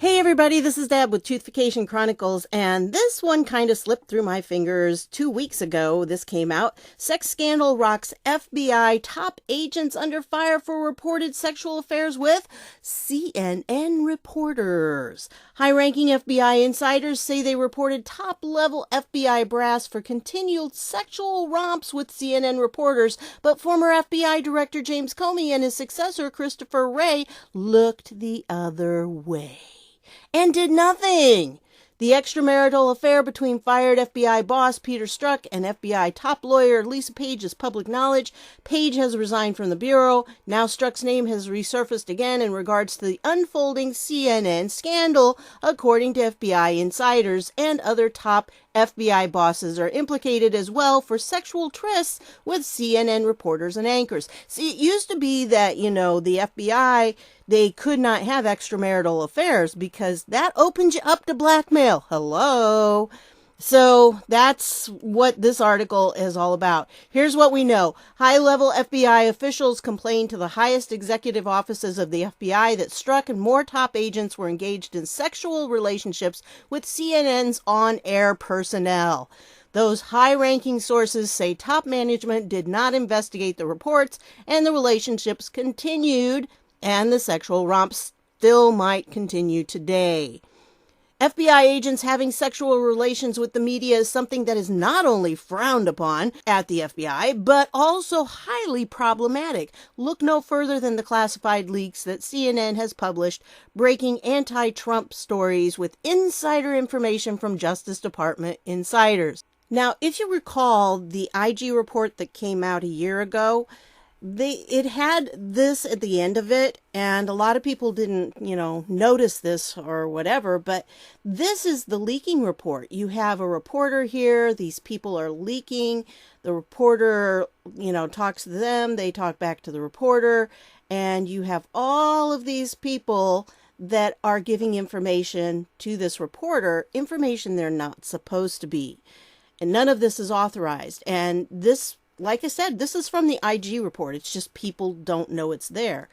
Hey everybody, this is Deb with Truthification Chronicles, and this one kind of slipped through my fingers 2 weeks ago. This came out. Sex scandal rocks FBI top agents under fire for reported sexual affairs with CNN reporters. High-ranking FBI insiders say they reported top-level FBI brass for continued sexual romps with CNN reporters, but former FBI Director James Comey and his successor Christopher Wray looked the other way and did nothing. The extramarital affair between fired FBI boss Peter Strzok and FBI top lawyer Lisa Page is public knowledge. Page has resigned from the Bureau. Now Strzok's name has resurfaced again in regards to the unfolding CNN scandal, according to FBI insiders, and other top FBI bosses are implicated as well for sexual trysts with CNN reporters and anchors. See, it used to be that, the FBI, they could not have extramarital affairs because that opens you up to blackmail. Hello. So that's what this article is all about. Here's what we know. High-level FBI officials complained to the highest executive offices of the FBI that Strzok and more top agents were engaged in sexual relationships with CNN's on-air personnel. Those high-ranking sources say top management did not investigate the reports, and the relationships continued, and the sexual romps still might continue today. FBI agents having sexual relations with the media is something that is not only frowned upon at the FBI, but also highly problematic. Look no further than the classified leaks that CNN has published, breaking anti-Trump stories with insider information from Justice Department insiders. Now, if you recall the IG report that came out a year ago, it had this at the end of it, and a lot of people didn't, notice this or whatever, but this is the leaking report. You have a reporter here, these people are leaking, the reporter, talks to them, they talk back to the reporter, and you have all of these people that are giving information to this reporter, information they're not supposed to be. And none of this is authorized, and this, like I said, this is from the IG report. It's just people don't know it's there.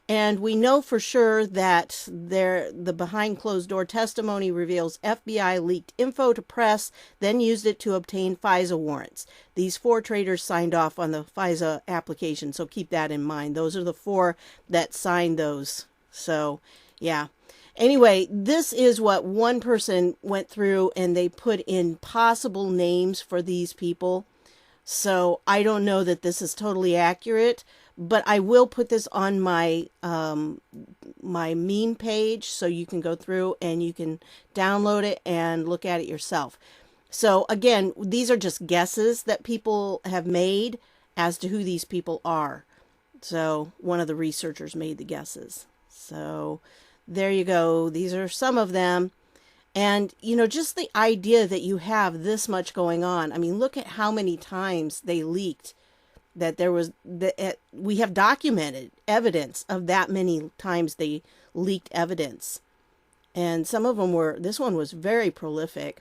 And we know for sure that the behind closed door testimony reveals FBI leaked info to press, then used it to obtain FISA warrants. These 4 traders signed off on the FISA application, so keep that in mind. Those are the 4 that signed those. So, yeah. Anyway, this is what one person went through, and they put in possible names for these people. So I don't know that this is totally accurate, but I will put this on my my meme page so you can go through and you can download it and look at it yourself. So again, these are just guesses that people have made as to who these people are. So one of the researchers made the guesses. So there you go. These are some of them. And, just the idea that you have this much going on. I mean, look at how many times they leaked that there was, we have documented evidence of that many times they leaked evidence. And some of them this one was very prolific.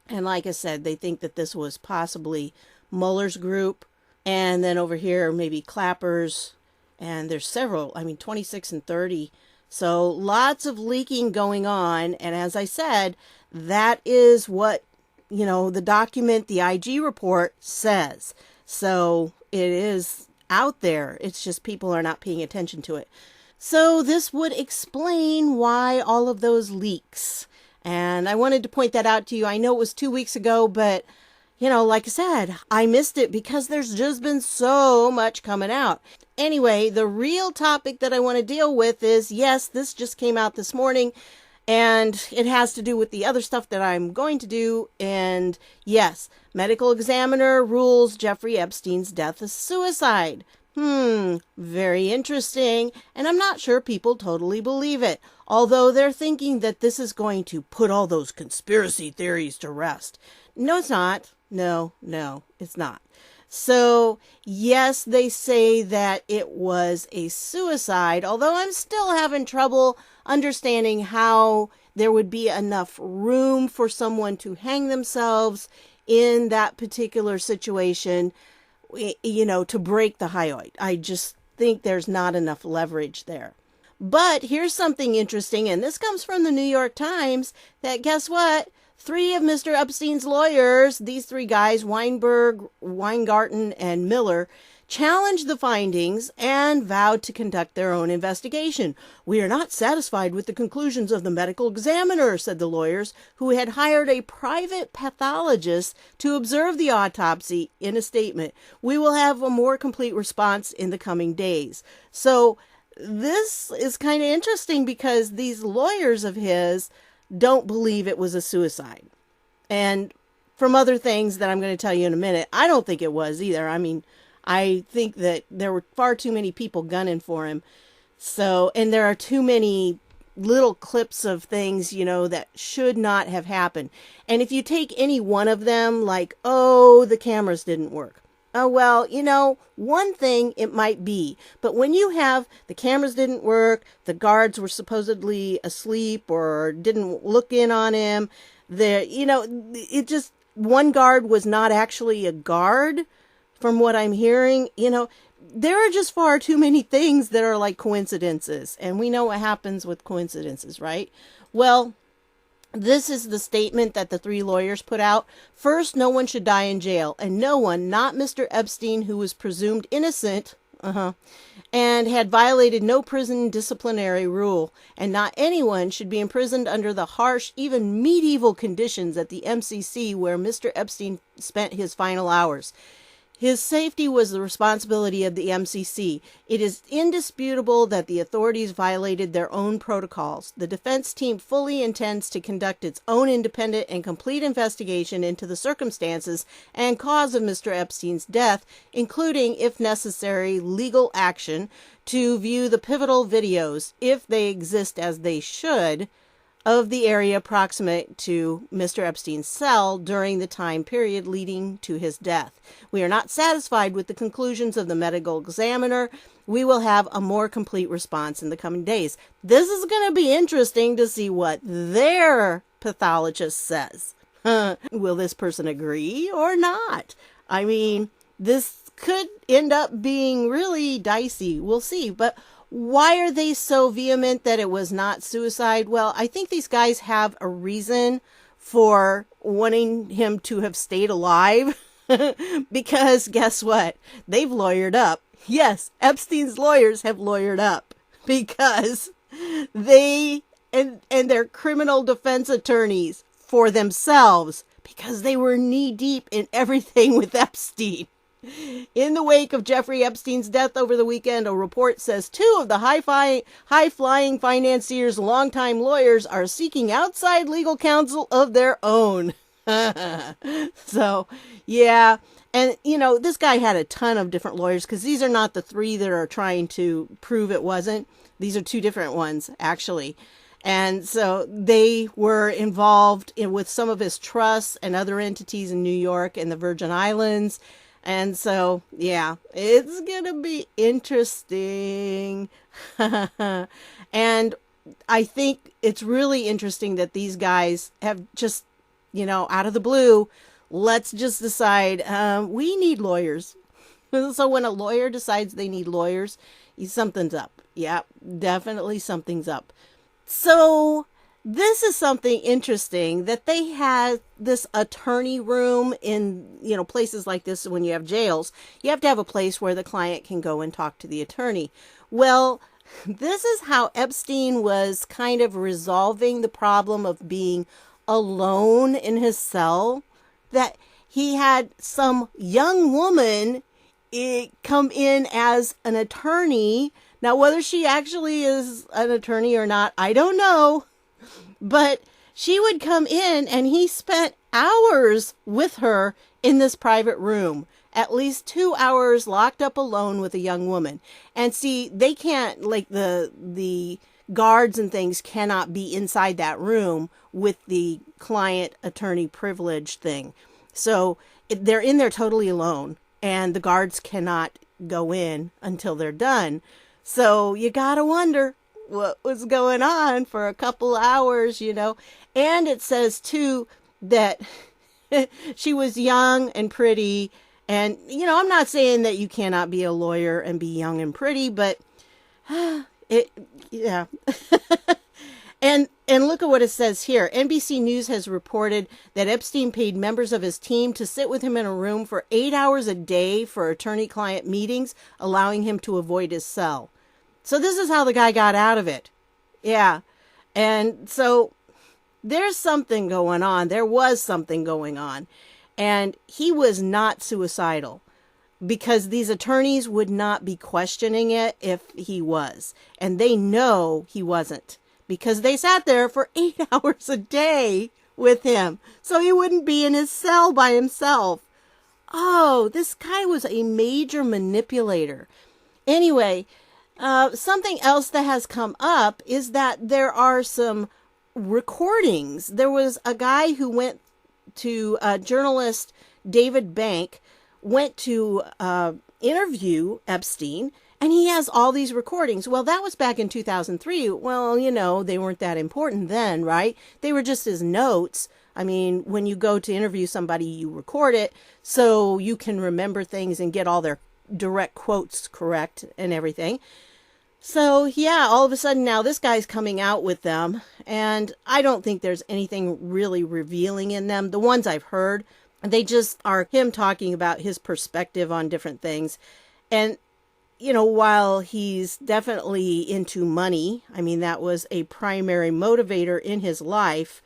And like I said, they think that this was possibly Mueller's group. And then over here, maybe Clapper's. And there's several, 26 and 30. So lots of leaking going on. And as I said, that is what, the document, the IG report says. So it is out there. It's just people are not paying attention to it. So this would explain why all of those leaks. And I wanted to point that out to you. I know it was 2 weeks ago, but like I said, I missed it because there's just been so much coming out. Anyway, the real topic that I want to deal with is, yes, this just came out this morning, and it has to do with the other stuff that I'm going to do. And yes, medical examiner rules Jeffrey Epstein's death a suicide. Very interesting. And I'm not sure people totally believe it, although they're thinking that this is going to put all those conspiracy theories to rest. No, it's not. No, it's not. So, yes, they say that it was a suicide, although I'm still having trouble understanding how there would be enough room for someone to hang themselves in that particular situation, to break the hyoid. I just think there's not enough leverage there. But here's something interesting, and this comes from the New York Times, that guess what? 3 of Mr. Epstein's lawyers, these 3 guys, Weinberg, Weingarten, and Miller, challenged the findings and vowed to conduct their own investigation. "We are not satisfied with the conclusions of the medical examiner," said the lawyers, who had hired a private pathologist to observe the autopsy. In a statement, "We will have a more complete response in the coming days." So this is kind of interesting because these lawyers of his don't believe it was a suicide. And from other things that I'm going to tell you in a minute, I don't think it was either. I mean, I think that there were far too many people gunning for him. So, and there are too many little clips of things, that should not have happened. And if you take any one of them, like, oh, the cameras didn't work. Oh, well, one thing it might be. But when you have the cameras didn't work, the guards were supposedly asleep or didn't look in on him, it just, one guard was not actually a guard, from what I'm hearing. There are just far too many things that are like coincidences. And we know what happens with coincidences, right? Well, this is the statement that the 3 lawyers put out. "First, no one should die in jail, and no one, not Mr. Epstein, who was presumed innocent, and had violated no prison disciplinary rule, and not anyone should be imprisoned under the harsh, even medieval conditions at the MCC where Mr. Epstein spent his final hours. His safety was the responsibility of the MCC. It is indisputable that the authorities violated their own protocols. The defense team fully intends to conduct its own independent and complete investigation into the circumstances and cause of Mr. Epstein's death, including, if necessary, legal action to view the pivotal videos, if they exist as they should, of the area proximate to Mr. Epstein's cell during the time period leading to his death. We are not satisfied with the conclusions of the medical examiner. We will have a more complete response in the coming days." This is going to be interesting to see what their pathologist says. Will this person agree or not? I mean, this could end up being really dicey. We'll see. But why are they so vehement that it was not suicide? Well, I think these guys have a reason for wanting him to have stayed alive. Because guess what? They've lawyered up. Yes, Epstein's lawyers have lawyered up because they and their criminal defense attorneys for themselves, because they were knee deep in everything with Epstein. In the wake of Jeffrey Epstein's death over the weekend, a report says 2 of the high-flying financiers' longtime lawyers are seeking outside legal counsel of their own. So, yeah. And, this guy had a ton of different lawyers, because these are not the 3 that are trying to prove it wasn't. These are 2 different ones, actually. And so they were involved with some of his trusts and other entities in New York and the Virgin Islands. And so, yeah, it's going to be interesting. And I think it's really interesting that these guys have just, out of the blue, let's just decide we need lawyers. So when a lawyer decides they need lawyers, something's up. Yeah, definitely something's up. So this is something interesting, that they had this attorney room in, places like this. When you have jails, you have to have a place where the client can go and talk to the attorney. Well, this is how Epstein was kind of resolving the problem of being alone in his cell, that he had some young woman come in as an attorney. Now, whether she actually is an attorney or not, I don't know. But she would come in, and he spent hours with her in this private room, at least 2 hours locked up alone with a young woman. And see, they can't, like the guards and things cannot be inside that room with the client attorney privilege thing. So they're in there totally alone, and the guards cannot go in until they're done. So you gotta wonder what was going on for a couple hours, And it says, too, that she was young and pretty. And, I'm not saying that you cannot be a lawyer and be young and pretty, but It, yeah. And look at what it says here. NBC News has reported that Epstein paid members of his team to sit with him in a room for 8 hours a day for attorney-client meetings, allowing him to avoid his cell. So this is how the guy got out of it. Yeah. And so there's something going on. There was something going on. And he was not suicidal, because these attorneys would not be questioning it if he was. And they know he wasn't, because they sat there for 8 hours a day with him, so he wouldn't be in his cell by himself. Oh, this guy was a major manipulator. Anyway, something else that has come up is that there are some recordings. There was a guy who went to, journalist David Bank went to interview Epstein, and he has all these recordings. Well, that was back in 2003. Well, you know, they weren't that important then, right? They were just his notes. I mean, when you go to interview somebody, you record it so you can remember things and get all their direct quotes correct and everything. So, yeah, all of a sudden now this guy's coming out with them, and I don't think there's anything really revealing in them. The ones I've heard, they just are him talking about his perspective on different things. And you know, while he's definitely into money, I mean, that was a primary motivator in his life,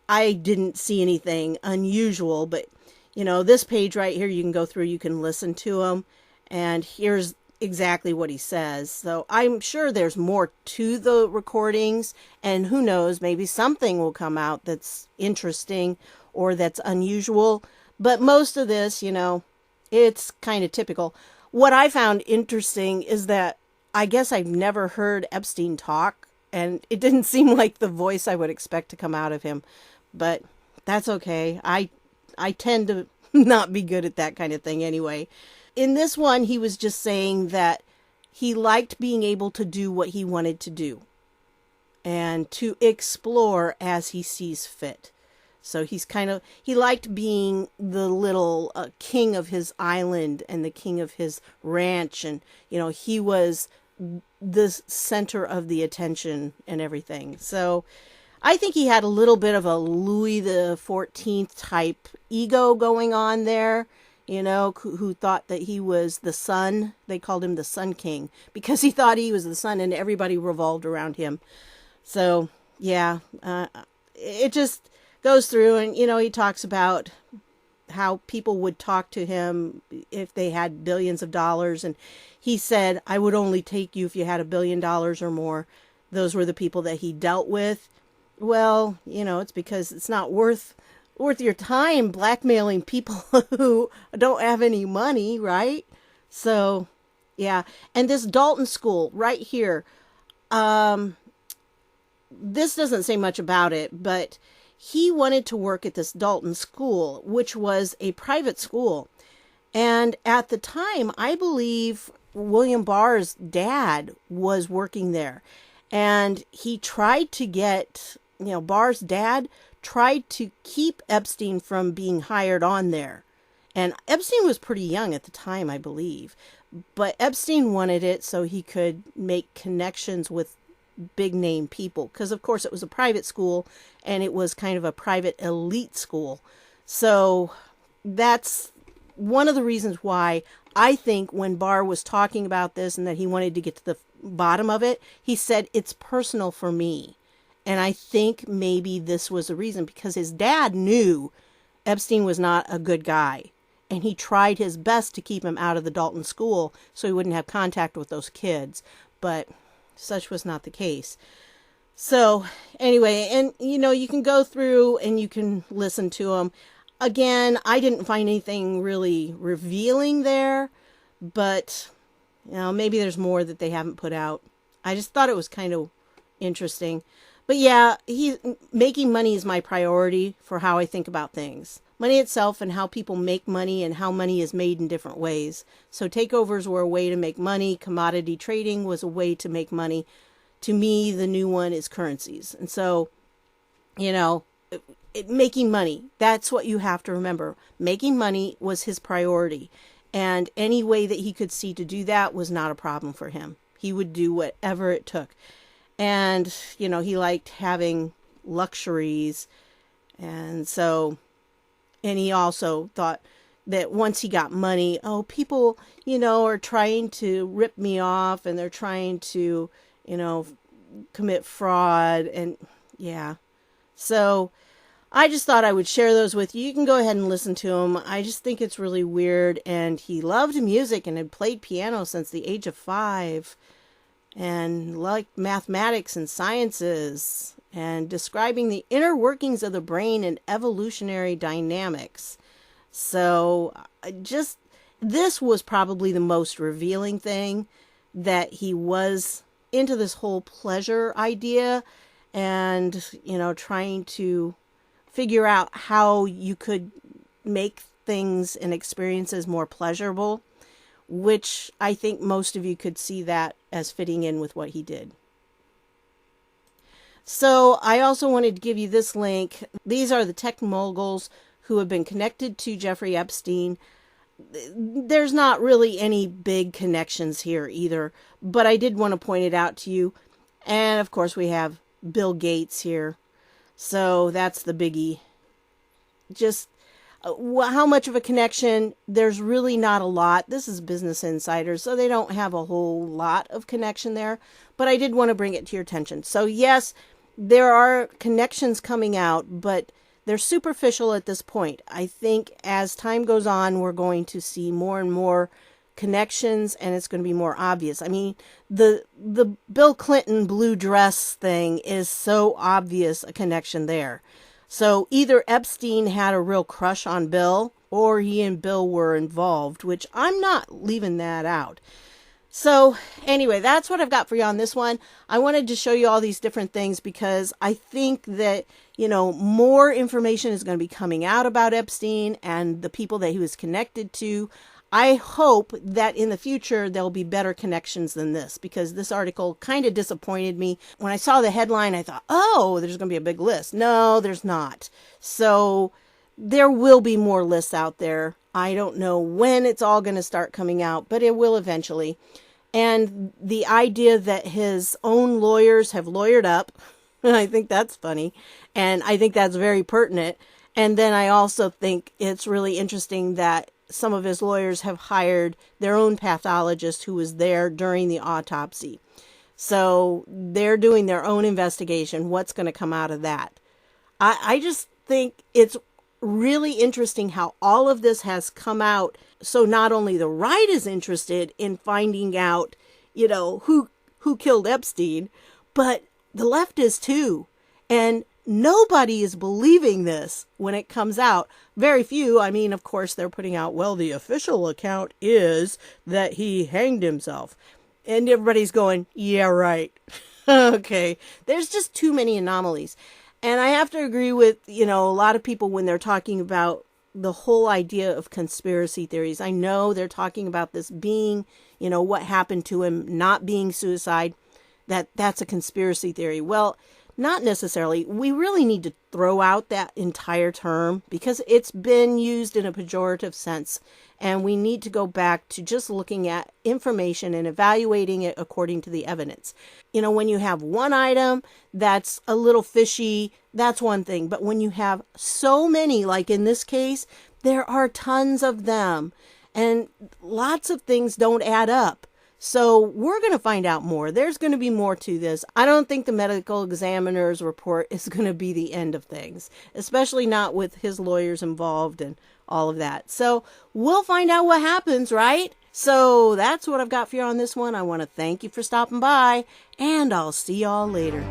I didn't see anything unusual. But, you know, this page right here, you can go through, you can listen to him, and here's exactly what he says. So I'm sure there's more to the recordings, and who knows, maybe something will come out that's interesting or that's unusual. But most of this, you know, it's kind of typical. What I found interesting is that I guess I've never heard Epstein talk, and it didn't seem like the voice I would expect to come out of him. But that's okay. I tend to not be good at that kind of thing anyway. In this one, he was just saying that he liked being able to do what he wanted to do and to explore as he sees fit. So he liked being the little king of his island and the king of his ranch. And, you know, he was the center of the attention and everything. So I think he had a little bit of a Louis the 14th type ego going on there, you know, who thought that he was the sun. They called him the Sun King because he thought he was the sun and everybody revolved around him. So, yeah, it just goes through, and, you know, he talks about how people would talk to him if they had billions of dollars. And he said, I would only take you if you had $1 billion or more. Those were the people that he dealt with. Well, you know, it's because it's not worth your time blackmailing people who don't have any money, right? So, yeah. And this Dalton School right here, this doesn't say much about it, but he wanted to work at this Dalton School, which was a private school. And at the time, I believe William Barr's dad was working there. And he tried to get, you know, Barr's dad tried to keep Epstein from being hired on there. And Epstein was pretty young at the time, I believe. But Epstein wanted it so he could make connections with big name people, because of course it was a private school and it was kind of a private elite school. So that's one of the reasons why I think when Barr was talking about this and that he wanted to get to the bottom of it, he said it's personal for me. And I think maybe this was a reason, because his dad knew Epstein was not a good guy, and he tried his best to keep him out of the Dalton School so he wouldn't have contact with those kids. But such was not the case. So anyway, and you know, you can go through and you can listen to them. Again, I didn't find anything really revealing there, but you know, maybe there's more that they haven't put out. I just thought it was kind of interesting. But yeah, making money is my priority for how I think about things. Money itself and how people make money and how money is made in different ways. So takeovers were a way to make money. Commodity trading was a way to make money. To me, the new one is currencies. And so, you know, making money, that's what you have to remember. Making money was his priority. And any way that he could see to do that was not a problem for him. He would do whatever it took. And, you know, he liked having luxuries. And so, and he also thought that once he got money, oh, people, you know, are trying to rip me off and they're trying to, you know, commit fraud. And yeah. So I just thought I would share those with you. You can go ahead and listen to him. I just think it's really weird. And he loved music and had played piano since the age of 5 and liked mathematics and sciences and describing the inner workings of the brain and evolutionary dynamics. So this was probably the most revealing thing, that he was into this whole pleasure idea and, you know, trying to figure out how you could make things and experiences more pleasurable, which I think most of you could see that as fitting in with what he did. So I also wanted to give you this link. These are the tech moguls who have been connected to Jeffrey Epstein. There's not really any big connections here either, but I did want to point it out to you. And of course we have Bill Gates here. So that's the biggie. Just how much of a connection? There's really not a lot. This is Business Insider, so they don't have a whole lot of connection there. But I did want to bring it to your attention. So yes, there are connections coming out, but they're superficial at this point. I think as time goes on, we're going to see more and more connections, and it's going to be more obvious. I mean, the Bill Clinton blue dress thing is so obvious a connection there. So either Epstein had a real crush on Bill, or he and Bill were involved, which I'm not leaving that out. So anyway, that's what I've got for you on this one. I wanted to show you all these different things because I think that, you know, more information is going to be coming out about Epstein and the people that he was connected to. I hope that in the future there'll be better connections than this, because this article kind of disappointed me. When I saw the headline, I thought, oh, there's going to be a big list. No, there's not. So there will be more lists out there. I don't know when it's all going to start coming out, but it will eventually. And the idea that his own lawyers have lawyered up, I think that's funny. And I think that's very pertinent. And then I also think it's really interesting that some of his lawyers have hired their own pathologist who was there during the autopsy. So they're doing their own investigation. What's going to come out of that? I just think it's really interesting how all of this has come out. So not only the right is interested in finding out, you know, who killed Epstein, but the left is too. And nobody is believing this when it comes out. Very few. I mean, of course, they're putting out, well, the official account is that he hanged himself. And everybody's going, yeah, right. Okay. There's just too many anomalies. And I have to agree with, you know, a lot of people when they're talking about the whole idea of conspiracy theories. I know they're talking about this being, you know, what happened to him not being suicide, that's a conspiracy theory. Well, not necessarily. We really need to throw out that entire term because it's been used in a pejorative sense. And we need to go back to just looking at information and evaluating it according to the evidence. You know, when you have one item that's a little fishy, that's one thing. But when you have so many, like in this case, there are tons of them. And lots of things don't add up. So we're going to find out more. There's going to be more to this. I don't think the medical examiner's report is going to be the end of things, especially not with his lawyers involved and all of that. So we'll find out what happens, right? So that's what I've got for you on this one. I want to thank you for stopping by, and I'll see y'all later.